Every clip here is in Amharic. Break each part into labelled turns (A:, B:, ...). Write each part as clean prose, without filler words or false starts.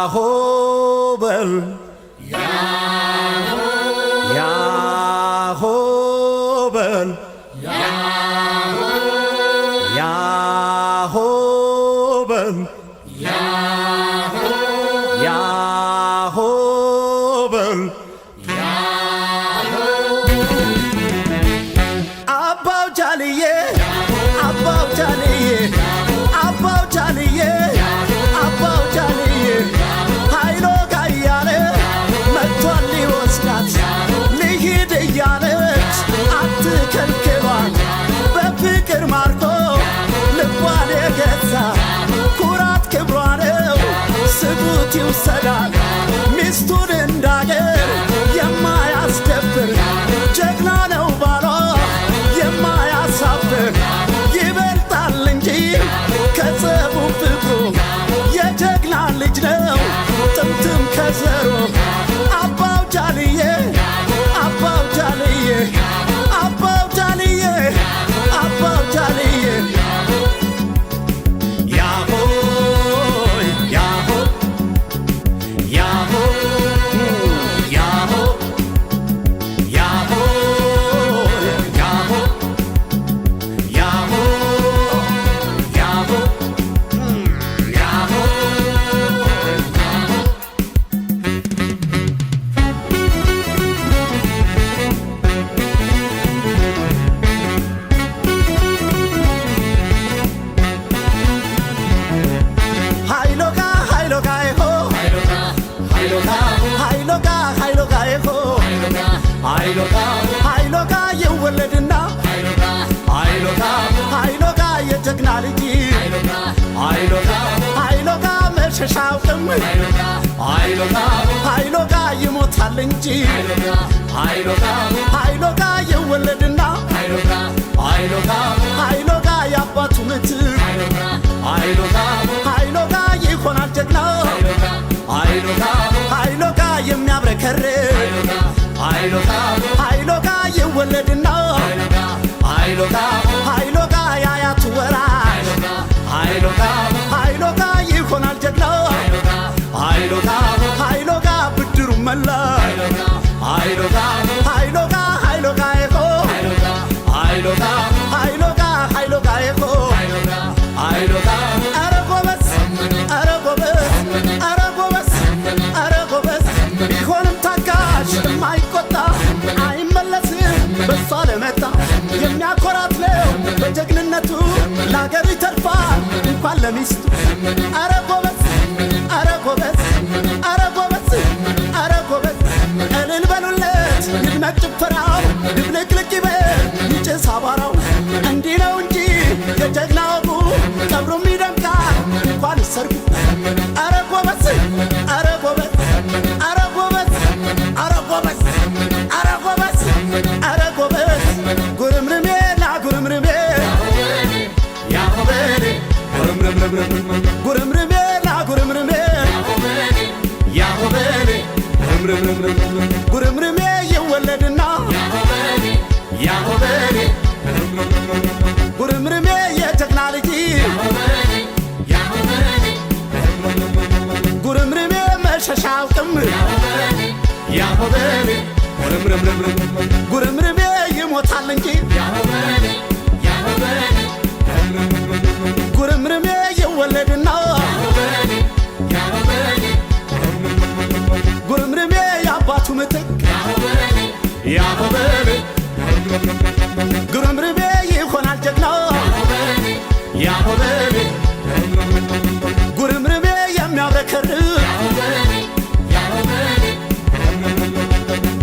A: ያሆበል ያሆበል ያሆበል ያሆበል አባው ጃልዬ አባው ጃልዬ አባው ጃልዬ አባው ጃልዬ ኃይሎ ጋያለ መጥቷል ሊወስዳት ልሂድ እያለች አትከልክሏት በፍቅር ማርኮ ልቧን የገዛ ኩራት ክብሯ ነው ስጡት ይውሰዳል ሚስቱን እንዳገር የማያስደፍር ጀግና ነው ባሏ የማያሳፍር ይበልጣል እንጂ ከጸቡ ፍቅሩ የጀግና ልጅ ነው ጥምትም ከዘሮ አባው ጃልዬ አባው ጃልዬ አባው ጃልዬ አባው ጃልዬ ያሆ ያሆ ያሆ ያሆ ያሆ ያሆ ያሆ ያሆ ያሆ ሃይሎጋ ሃይሎጋ ይሆ ሃይሎጋ ሃይሎጋ ይሆ ሃይሎጋ ሃይሎጋ ይወለድና ሃይሎጋ ሃይሎጋ የጀግና ልጅ ሃይሎጋ ሃይሎጋ መሸሻው ጥም ሃይሎጋ ሃይሎጋ ይሞታል እንጂ ሃይሎጋ ሃይሎጋ ይወለድና ሃይሎጋ ሃይሎጋ የአባቱ ምትክ ሃይሎጋ ሃይሎጋ ይሆናል ጀግና ሃይሎጋ ሃይሎጋ የሚያብረከርክ ሃይሎጋ ሃይሎጋ ይወለድና ሃይሎጋ ሃይሎጋ ያያቱ ወራሽ ሃይሎጋ ሃይሎጋ ይሆናል ጀግና ሃይሎጋ ሃይሎጋ ብድሩ መላሽ ሃይሎጋ ሃይሎጋ ሃይሎጋ ይሆ ሃይሎጋ ሃይሎጋ ሃይሎጋ ይሆ ሃይሎጋ ኧረ ጎበዝ ኧረ ጎበዝ ኧረ ጎበዝ ኧረ ጎበዝ ቢሆንም ታጋሽ የማይቆጣ አይመለስም በሷ ለመጣ የሚያኮራት ነው በጀግንነቱ ለአገሩ ይተርፋል እንኳን ለሚስቱ ኧረ ጎበዝ ኧረ ጎበዝ ኧረ ጎበዝ ኧረ ጎበዝ እልል በሉለት ይድመቅ ጭፈራው ድብልቅልቅ ይበል ይጭስ አቧራው እንዲህ ነው እንጂ የጀግና ወጉ ቀብሩም ይደምቃል እንኳን ሰርጉ ኧረ ጎበዝ ኧረ ጎበዝ ኧረ ጎበዝ ኧረ ጎበዝ ኧረ ጎበዝ ኧረ ጎበዝ ጉርምርሜ ና ጉርምርሜ ያሆበል ጉርምርሜ ና ጉርምርሜ ያሆበል ጉርምርሜ ይወለድና ያሆበል ጉርምርሜ የጀግና ልጅ ጉርምርሜ መሸሻው ጥም ያሆበል ጉርምርሜ ይሞታል እንጂ ጉርምርሜ ይወለድና ጉርምርሜ የአባቱ ምትክ ያሆበል ጉርምርሜ ይሆናል ጀግና ያሆበል ጉርምርሜ የሚያብረከርክ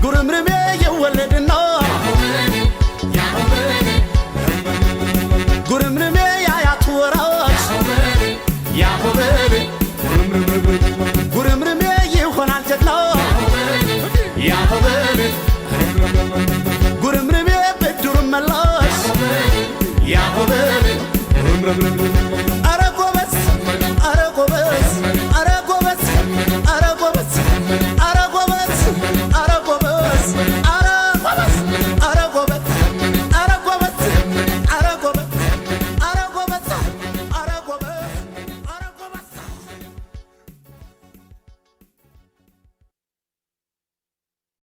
A: ጉርምርሜ ይወለድና ጉርምርሜ ያያቱ ወራሽ ያሆበል ጉርምርሜ ይሆናል ጀግና ያሆበል ጉርምርሜ ብድሩን መላሽ ያሆበል